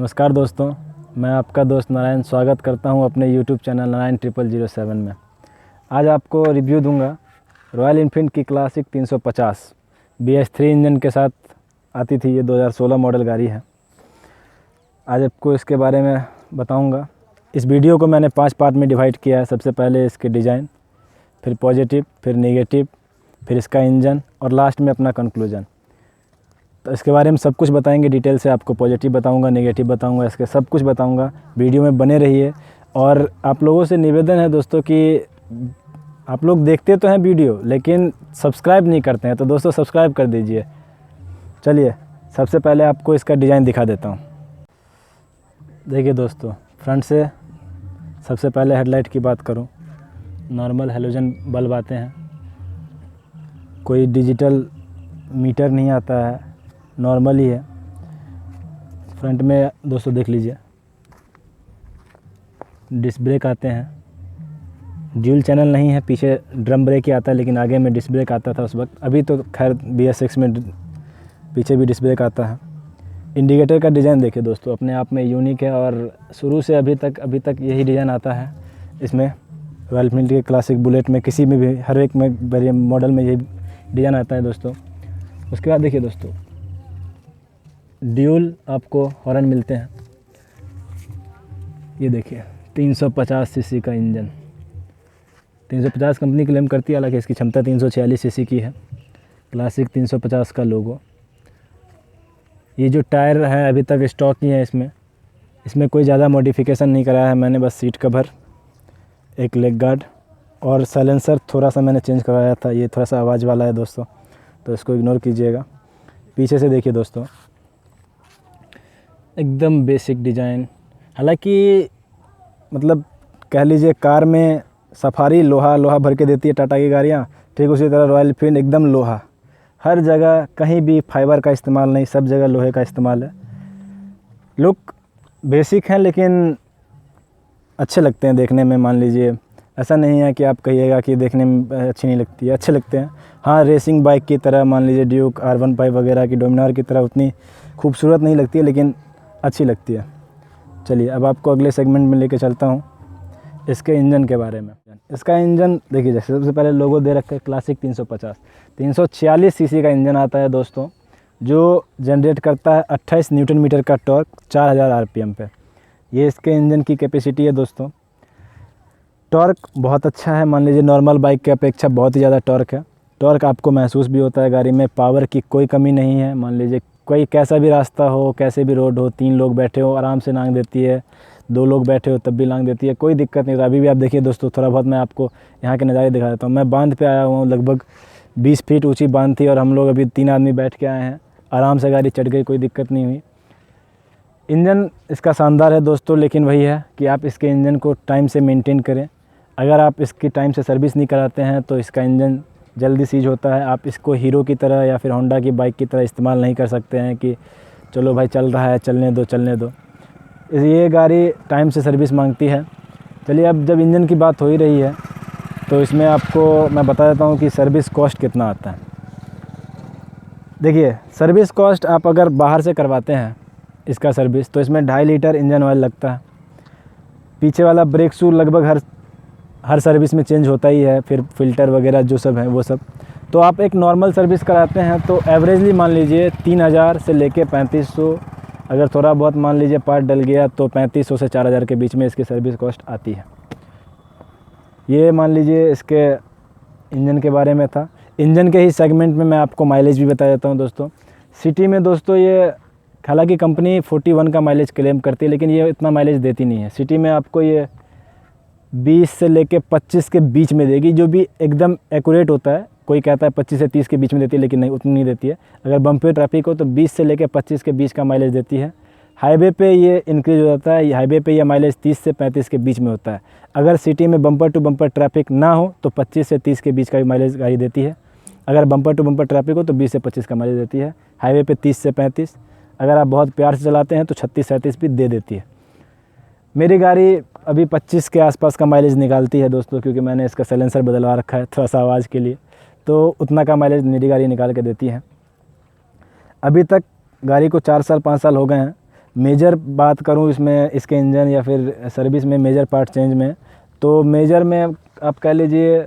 नमस्कार दोस्तों, मैं आपका दोस्त नारायण स्वागत करता हूं अपने YouTube चैनल नारायण 0007 में। आज आपको रिव्यू दूंगा रॉयल इनफील्ड की क्लासिक 350 BS3 इंजन के साथ आती थी। ये 2016 मॉडल गाड़ी है। आज आपको इसके बारे में बताऊंगा। इस वीडियो को मैंने 5 पार्ट में डिवाइड किया है। सबसे पहले इसके डिज़ाइन, फिर पॉजिटिव, फिर नेगेटिव, फिर इसका इंजन और लास्ट में अपना कंक्लूजन। तो इसके बारे में सब कुछ बताएंगे डिटेल से। आपको पॉजिटिव बताऊंगा, नेगेटिव बताऊंगा, इसके सब कुछ बताऊंगा। वीडियो में बने रहिए। और आप लोगों से निवेदन है दोस्तों कि आप लोग देखते तो हैं वीडियो लेकिन सब्सक्राइब नहीं करते हैं, तो दोस्तों सब्सक्राइब कर दीजिए। चलिए सबसे पहले आपको इसका डिज़ाइन दिखा देता हूँ। देखिए दोस्तों, फ्रंट से सबसे पहले हेडलाइट की बात करूँ, नॉर्मल हेलोजन बल्ब आते हैं। कोई डिजिटल मीटर नहीं आता है, नॉर्मल ही है। फ्रंट में दोस्तों देख लीजिए, डिस्क ब्रेक आते हैं। ड्यूल चैनल नहीं है, पीछे ड्रम ब्रेक ही आता है, लेकिन आगे में डिस्क ब्रेक आता था उस वक्त। अभी तो खैर BS6 में पीछे भी डिस्क ब्रेक आता है। इंडिकेटर का डिज़ाइन देखिए दोस्तों, अपने आप में यूनिक है और शुरू से अभी तक यही डिज़ाइन आता है इसमें। रॉयल इनफील्ड के क्लासिक बुलेट में, किसी में भी, हर एक में मॉडल में यही डिज़ाइन आता है दोस्तों। उसके बाद देखिए दोस्तों, ड्यूल आपको हॉर्न मिलते हैं। ये देखिए 350 सीसी का इंजन। 350 कंपनी क्लेम करती है, हालांकि इसकी क्षमता 346 सीसी की है। क्लासिक 350 का लोगो। ये जो टायर है अभी तक स्टॉक ही है इसमें कोई ज़्यादा मॉडिफिकेशन नहीं कराया है मैंने। बस सीट कवर, एक लेग गार्ड और साइलेंसर थोड़ा सा मैंने चेंज करवाया था। ये थोड़ा सा आवाज़ वाला है दोस्तों, तो इसको इग्नोर कीजिएगा। पीछे से देखिए दोस्तों, एकदम बेसिक डिज़ाइन। हालांकि मतलब कह लीजिए कार में सफारी लोहा भर के देती है टाटा की गाड़ियाँ, ठीक उसी तरह रॉयल इनफील्ड एकदम लोहा। हर जगह, कहीं भी फाइबर का इस्तेमाल नहीं, सब जगह लोहे का इस्तेमाल है। लुक बेसिक हैं लेकिन अच्छे लगते हैं देखने में। मान लीजिए ऐसा नहीं है कि आप कहिएगा कि देखने में अच्छी नहीं लगती है, अच्छे लगते हैं। हाँ, रेसिंग बाइक की तरह, मान लीजिए ड्यूक R15 वगैरह की, डोमिनार की तरह उतनी खूबसूरत नहीं लगती है, लेकिन अच्छी लगती है। चलिए अब आपको अगले सेगमेंट में लेके चलता हूँ, इसके इंजन के बारे में। इसका इंजन देखिए, जैसे सबसे पहले लोगो दे रखा है क्लासिक 350। 346 सीसी का इंजन आता है दोस्तों, जो जनरेट करता है 28 न्यूटन मीटर का टॉर्क 4000 RPM पे। ये इसके इंजन की कैपेसिटी है दोस्तों। टॉर्क बहुत अच्छा है, मान लीजिए नॉर्मल बाइक के अपेक्षा बहुत ही ज़्यादा टॉर्क है। टॉर्क आपको महसूस भी होता है गाड़ी में। पावर की कोई कमी नहीं है। मान लीजिए कोई कैसा भी रास्ता हो, कैसे भी रोड हो, 3 लोग बैठे हो आराम से लांघ देती है, 2 लोग बैठे हो तब भी लांघ देती है, कोई दिक्कत नहीं। तो अभी भी आप देखिए दोस्तों, थोड़ा बहुत मैं आपको यहाँ के नज़ारे दिखा देता हूँ। मैं बांध पे आया हुआ हूँ, लगभग 20 फीट ऊँची बांध थी और हम लोग अभी 3 आदमी बैठ के आए हैं, आराम से गाड़ी चढ़ गई, कोई दिक्कत नहीं हुई। इंजन इसका शानदार है दोस्तों, लेकिन वही है कि आप इसके इंजन को टाइम से मेंटेन करें। अगर आप इसकी टाइम से सर्विस नहीं कराते हैं तो इसका इंजन जल्दी सीज होता है। आप इसको हीरो की तरह या फिर होंडा की बाइक की तरह इस्तेमाल नहीं कर सकते हैं कि चलो भाई चल रहा है, चलने दो। ये गाड़ी टाइम से सर्विस मांगती है। चलिए अब जब इंजन की बात हो ही रही है तो इसमें आपको मैं बता देता हूँ कि सर्विस कॉस्ट कितना आता है। देखिए सर्विस कॉस्ट, आप अगर बाहर से करवाते हैं इसका सर्विस, तो इसमें 2.5 लीटर इंजन ऑयल लगता है। पीछे वाला ब्रेक शू लगभग हर सर्विस में चेंज होता ही है, फिर फ़िल्टर वगैरह जो सब है वो सब। तो आप एक नॉर्मल सर्विस कराते हैं तो एवरेजली मान लीजिए 3000 से लेके 3500, अगर थोड़ा बहुत मान लीजिए पार्ट डल गया तो 3500 से 4000 के बीच में इसकी सर्विस कॉस्ट आती है। ये मान लीजिए इसके इंजन के बारे में था। इंजन के ही सेगमेंट में मैं आपको माइलेज भी बता देता हूँ दोस्तों। सिटी में दोस्तों ये, हालांकि कंपनी 41 का माइलेज क्लेम करती है, लेकिन ये इतना माइलेज देती नहीं है। सिटी में आपको ये 20 से लेके 25 के बीच में देगी, जो भी एकदम एक्यूरेट होता है। कोई कहता है 25 से 30 के बीच में देती है, लेकिन नहीं, उतनी नहीं देती है। अगर बम्पर ट्रैफिक हो तो 20 से लेके 25 के बीच का माइलेज देती है। हाईवे पे ये इंक्रीज हो जाता है। हाईवे पे ये माइलेज 30 से 35 के बीच में होता है। अगर सिटी में बम्पर टू बम्पर ट्रैफिक ना हो तो 25 से 30 के बीच का भी माइलेज गाड़ी देती है। अगर बम्पर टू बम्पर ट्रैफिक हो तो 20 से 25 का माइलेज देती है। हाईवे पे 30 से 35, अगर आप बहुत प्यार से चलाते हैं तो 36-37 भी दे देती है। मेरी गाड़ी अभी 25 के आसपास का माइलेज निकालती है दोस्तों, क्योंकि मैंने इसका साइलेंसर बदलवा रखा है थोड़ा सा आवाज़ के लिए, तो उतना का माइलेज मेरी गाड़ी निकाल के देती है। अभी तक गाड़ी को 4 साल 5 साल हो गए हैं, मेजर बात करूं इसमें, इसके इंजन या फिर सर्विस में मेजर पार्ट चेंज में, तो मेजर में आप कह लीजिए,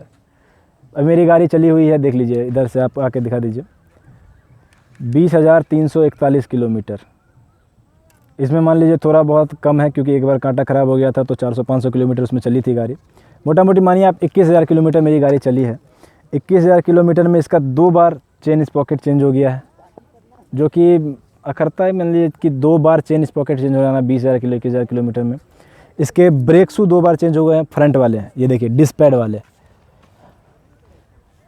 अब मेरी गाड़ी चली हुई है, देख लीजिए इधर से आप आके दिखा दीजिए, 20,341 किलोमीटर। इसमें मान लीजिए थोड़ा बहुत कम है क्योंकि एक बार कांटा ख़राब हो गया था, तो 400-500 किलोमीटर उसमें चली थी गाड़ी। मोटा मोटी मानिए आप 21,000 किलोमीटर मेरी गाड़ी चली है। 21,000 किलोमीटर में इसका 2 बार चेन स्पॉकेट चेंज हो गया है, जो कि अखरता है मान लीजिए कि 2 बार चेन स्पॉकेट चेंज हो जाना 21,000 किलोमीटर में। इसके ब्रेक शू 2 बार चेंज हो गए हैं, फ्रंट वाले, ये देखिए डिस्क पैड वाले।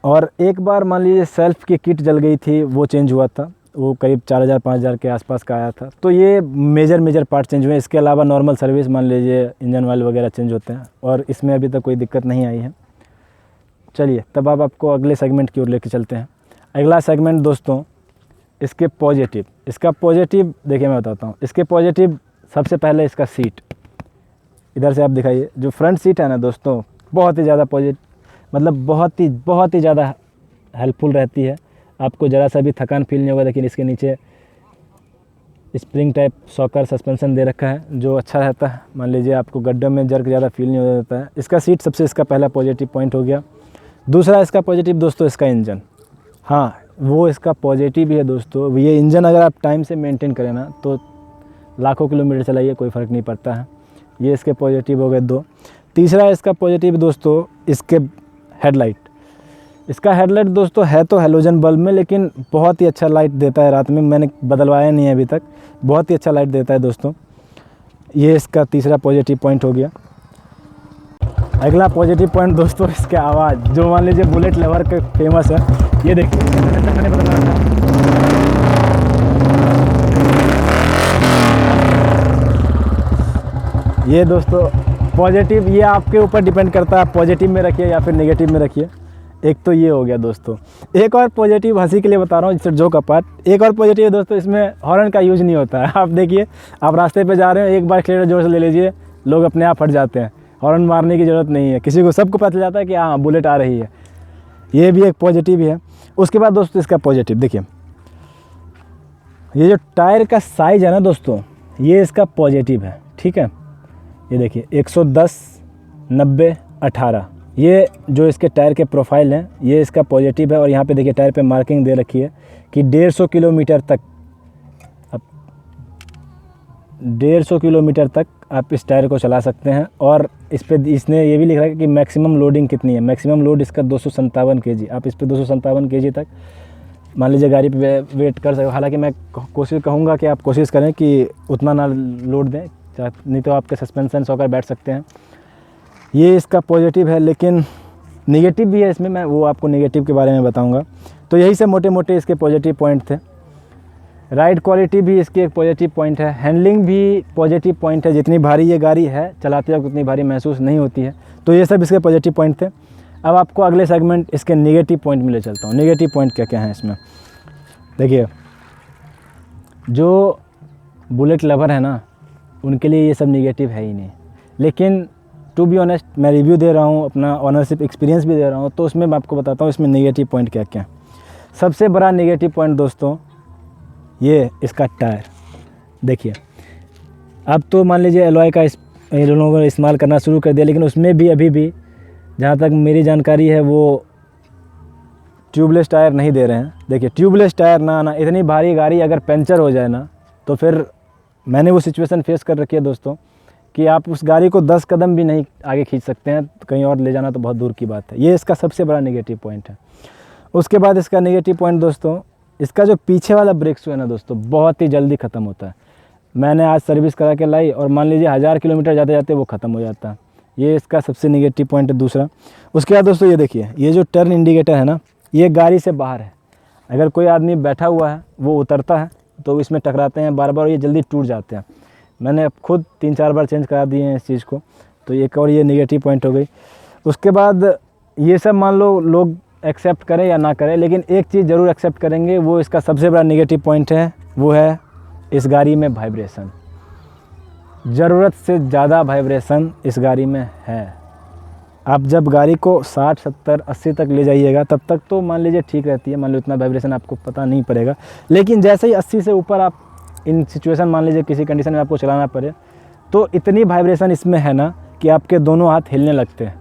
और एक बार मान लीजिए सेल्फ की किट जल गई थी, वो चेंज हुआ था, वो करीब 4,000-5,000 के आसपास का आया था। तो ये मेजर पार्ट चेंज हुए। इसके अलावा नॉर्मल सर्विस मान लीजिए इंजन ऑयल वगैरह चेंज होते हैं, और इसमें अभी तक कोई दिक्कत नहीं आई है। चलिए तब अब आपको अगले सेगमेंट की ओर लेके चलते हैं। अगला सेगमेंट दोस्तों, इसके पॉजिटिव। इसका पॉजिटिव देखिए मैं बताता हूँ। इसके पॉजिटिव सबसे पहले इसका सीट, इधर से आप दिखाइए, जो फ्रंट सीट है ना दोस्तों, बहुत ही ज़्यादा मतलब बहुत ही ज़्यादा हेल्पफुल रहती है। आपको ज़रा सा भी थकान फील नहीं होगा। लेकिन इसके नीचे स्प्रिंग टाइप सॉकर सस्पेंशन दे रखा है, जो अच्छा रहता है। मान लीजिए आपको गड्ढे में जर्क ज़्यादा फील नहीं हो जाता है। इसका सीट सबसे इसका पहला पॉजिटिव पॉइंट हो गया। दूसरा इसका पॉजिटिव दोस्तों, इसका इंजन। हाँ, वो इसका पॉजिटिव भी है दोस्तों। ये इंजन अगर आप टाइम से मेंटेन करें ना, तो लाखों किलोमीटर चलाइए, कोई फ़र्क नहीं पड़ता है। ये इसके पॉजिटिव हो गए 2। तीसरा इसका पॉजिटिव दोस्तों, इसके हेडलाइट। इसका हेडलाइट दोस्तों है तो हैलोजन बल्ब में, लेकिन बहुत ही अच्छा लाइट देता है रात में। मैंने बदलवाया नहीं है अभी तक, बहुत ही अच्छा लाइट देता है दोस्तों। ये इसका तीसरा पॉजिटिव पॉइंट हो गया। अगला पॉजिटिव पॉइंट दोस्तों, इसके आवाज़, जो मान लीजिए बुलेट लवर के फेमस है। ये देखिए, ये दोस्तों पॉजिटिव, ये आपके ऊपर डिपेंड करता है, आप पॉजिटिव में रखिए या फिर नेगेटिव में रखिए। एक तो ये हो गया दोस्तों। एक और पॉजिटिव, हंसी के लिए बता रहा हूँ, जिससे जोक का पार्ट। एक और पॉजिटिव है दोस्तों, इसमें हॉर्न का यूज़ नहीं होता है। आप देखिए, आप रास्ते पे जा रहे हो, एक बार एक्सीलरेटर जोर से ले लीजिए, लोग अपने आप हट जाते हैं। हॉर्न मारने की ज़रूरत नहीं है, किसी को, सबको पता चल जाता है कि हाँ बुलेट आ रही है। ये भी एक पॉजिटिव ही है। उसके बाद दोस्तों इसका पॉजिटिव देखिए, ये जो टायर का साइज़ है ना दोस्तों, ये इसका पॉजिटिव है। ठीक है, ये देखिए 110, 90, 18, ये जो इसके टायर के प्रोफाइल हैं, ये इसका पॉजिटिव है। और यहाँ पे देखिए टायर पे मार्किंग दे रखी है कि 150 किलोमीटर तक, अब 150 किलोमीटर तक आप इस टायर को चला सकते हैं। और इस पे इसने ये भी लिखा है कि मैक्सिमम लोडिंग कितनी है। मैक्सिमम लोड इसका 257 kg। आप इस पे 257 kg तक मान लीजिए गाड़ी पे वेट कर सकते हो। हालांकि मैं कोशिश कहूँगा कि आप कोशिश करें कि उतना ना लोड दें, नहीं तो आपके सस्पेंशन सॉकर बैठ सकते हैं। ये इसका पॉजिटिव है, लेकिन नेगेटिव भी है इसमें, मैं वो आपको नेगेटिव के बारे में बताऊंगा। तो यही से मोटे मोटे इसके पॉजिटिव पॉइंट थे। राइड क्वालिटी भी इसकी एक पॉजिटिव पॉइंट है। हैंडलिंग भी पॉजिटिव पॉइंट है, जितनी भारी ये गाड़ी है चलाते वक्त उतनी भारी महसूस नहीं होती है। तो ये सब इसके पॉजिटिव पॉइंट थे। अब आपको अगले सेगमेंट इसके नेगेटिव पॉइंट में ले चलता हूँ। नेगेटिव पॉइंट क्या क्या हैं इसमें, देखिए, जो बुलेट लवर है ना, उनके लिए ये सब नेगेटिव है ही नहीं। लेकिन टू बी ऑनेस्ट, मैं रिव्यू दे रहा हूँ, अपना ऑनरशिप एक्सपीरियंस भी दे रहा हूँ, तो उसमें मैं आपको बताता हूँ इसमें नेगेटिव पॉइंट क्या क्या है। सबसे बड़ा नेगेटिव पॉइंट दोस्तों, ये इसका टायर। देखिए, अब तो मान लीजिए एलॉय का इन लोगों ने इस्तेमाल करना शुरू कर दिया, लेकिन उसमें भी अभी भी जहाँ तक मेरी जानकारी है वो ट्यूबलेस टायर नहीं दे रहे हैं। देखिए, ट्यूबलेस टायर ना आना, इतनी भारी गाड़ी अगर पंचर हो जाए ना, तो फिर मैंने वो सिचुएशन फेस कर रखी है दोस्तों, कि आप उस गाड़ी को 10 कदम भी नहीं आगे खींच सकते हैं, कहीं और ले जाना तो बहुत दूर की बात है। ये इसका सबसे बड़ा नेगेटिव पॉइंट है। उसके बाद इसका नेगेटिव पॉइंट दोस्तों, इसका जो पीछे वाला ब्रेक शू है ना दोस्तों, बहुत ही जल्दी ख़त्म होता है। मैंने आज सर्विस करा के लाई और मान लीजिए 1000 किलोमीटर जाते जाते वो ख़त्म हो जाता है। ये इसका सबसे नेगेटिव पॉइंट है दूसरा। उसके बाद दोस्तों ये देखिए, ये जो टर्न इंडिकेटर है ना, ये गाड़ी से बाहर है। अगर कोई आदमी बैठा हुआ है, वो उतरता है तो इसमें टकराते हैं बार बार, ये जल्दी टूट जाते हैं। मैंने खुद 3-4 बार चेंज करा दिए हैं इस चीज़ को। तो एक और ये नेगेटिव पॉइंट हो गई। उसके बाद ये सब मान लो लोग एक्सेप्ट करें या ना करें, लेकिन एक चीज़ ज़रूर एक्सेप्ट करेंगे, वो इसका सबसे बड़ा नेगेटिव पॉइंट है, वो है इस गाड़ी में वाइब्रेशन। ज़रूरत से ज़्यादा वाइब्रेशन इस गाड़ी में है। आप जब गाड़ी को 60, 70, 80 तक ले जाइएगा, तब तक तो मान लीजिए ठीक रहती है, मान लो इतना वाइब्रेशन आपको पता नहीं पड़ेगा। लेकिन जैसे ही 80 से ऊपर आप इन सिचुएशन मान लीजिए किसी कंडीशन में आपको चलाना पड़े तो इतनी वाइब्रेशन इसमें है ना कि आपके दोनों हाथ हिलने लगते हैं।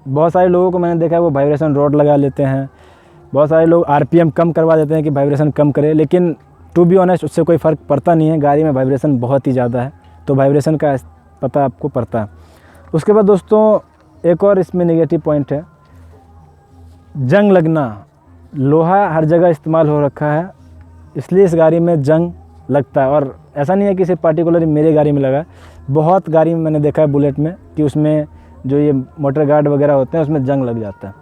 बहुत सारे लोगों को मैंने देखा है वो वाइब्रेशन रॉड लगा लेते हैं, बहुत सारे लोग आरपीएम कम करवा देते हैं कि वाइब्रेशन कम करे, लेकिन टू बी ऑनेस्ट उससे कोई फ़र्क पड़ता नहीं है। गाड़ी में वाइब्रेशन बहुत ही ज़्यादा है, तो वाइब्रेशन का पता आपको पड़ता है। उसके बाद दोस्तों एक और इसमें नेगेटिव पॉइंट है, जंग लगना। लोहा हर जगह इस्तेमाल हो रखा है, इसलिए इस गाड़ी में जंग लगता है। और ऐसा नहीं है कि सिर्फ पार्टिकुलर मेरे गाड़ी में लगा है, बहुत गाड़ी में मैंने देखा है बुलेट में कि उसमें जो ये मोटर गार्ड वगैरह होते हैं उसमें जंग लग जाता है।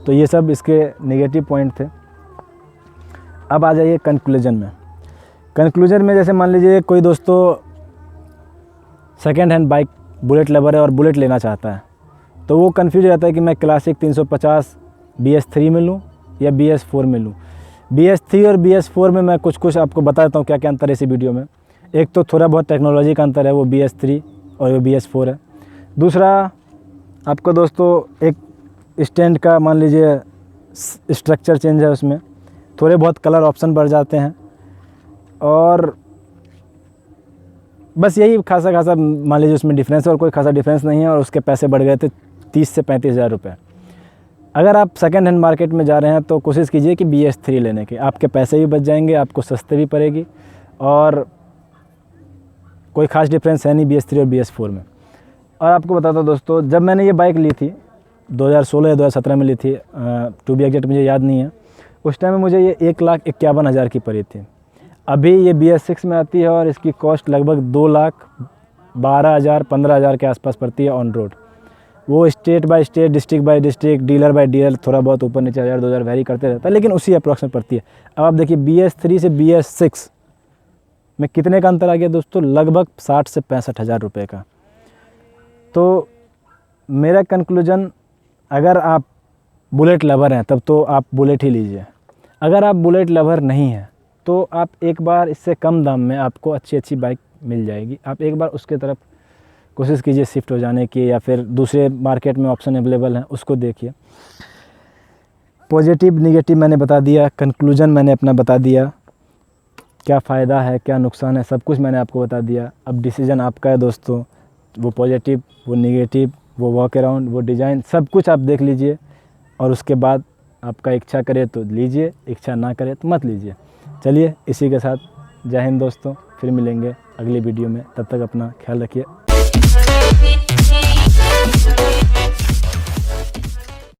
तो ये सब इसके नेगेटिव पॉइंट थे। अब आ जाइए कंक्लूजन में। कंक्लूजन में जैसे मान लीजिए कोई दोस्तों second hand bike bullet lover है और बुलेट लेना चाहता है, तो वो कन्फ्यूज रहता है कि मैं क्लासिक 350 BS3 में लूँ या BS4 में लूँ। BS3 और BS4 में मैं कुछ आपको बता देता हूँ क्या क्या अंतर है इसी वीडियो में। एक तो थोड़ा बहुत टेक्नोलॉजी का अंतर है, वो BS3 और वो BS4 है। दूसरा आपको दोस्तों एक स्टैंड का मान लीजिए स्ट्रक्चर चेंज है, उसमें थोड़े बहुत कलर ऑप्शन बढ़ जाते हैं, और बस यही खासा मान लीजिए उसमें डिफरेंस है, और कोई खासा डिफरेंस नहीं है। और उसके पैसे बढ़ गए थे 30 से 35 हज़ार रुपये। अगर आप सेकेंड हैंड मार्केट में जा रहे हैं तो कोशिश कीजिए कि BS3 लेने के, आपके पैसे भी बच जाएंगे, आपको सस्ते भी पड़ेगी, और कोई ख़ास डिफरेंस है नहीं BS3 और BS4 में। और आपको बताता हूँ दोस्तों, जब मैंने ये बाइक ली थी 2016 या 2017 में ली थी, टू बी एग्जैक्ट मुझे याद नहीं है, उस टाइम में मुझे ये 1,51,000 की पड़ी थी। अभी ये BS6 में आती है और इसकी कॉस्ट लगभग 2,12,000 15,000 के आसपास पड़ती है ऑन रोड। वो state by state, district by district, dealer by dealer थोड़ा बहुत ऊपर नीचे 1,000-2,000 वेरी करते रहता है, लेकिन उसी अप्रॉक्स में पड़ती है। अब आप देखिए BS3 से BS6 में कितने का अंतर आ गया दोस्तों, लगभग 60 से 65 हज़ार रुपये का। तो मेरा कंक्लूजन, अगर आप बुलेट लवर हैं तब तो आप बुलेट ही लीजिए। अगर आप बुलेट लवर नहीं हैं तो आप एक बार इससे कम दाम में आपको अच्छी बाइक मिल जाएगी, आप एक बार उसके तरफ कोशिश कीजिए शिफ्ट हो जाने की, या फिर दूसरे मार्केट में ऑप्शन अवेलेबल हैं उसको देखिए। पॉजिटिव निगेटिव मैंने बता दिया, कंक्लूजन मैंने अपना बता दिया, क्या फ़ायदा है क्या नुकसान है सब कुछ मैंने आपको बता दिया। अब डिसीजन आपका है दोस्तों, वो पॉजिटिव वो निगेटिव वो वॉक अराउंड वो डिज़ाइन सब कुछ आप देख लीजिए, और उसके बाद आपका इच्छा करे तो लीजिए, इच्छा ना करे तो मत लीजिए। चलिए इसी के साथ जय हिंद दोस्तों, फिर मिलेंगे अगली वीडियो में, तब तक अपना ख्याल रखिए।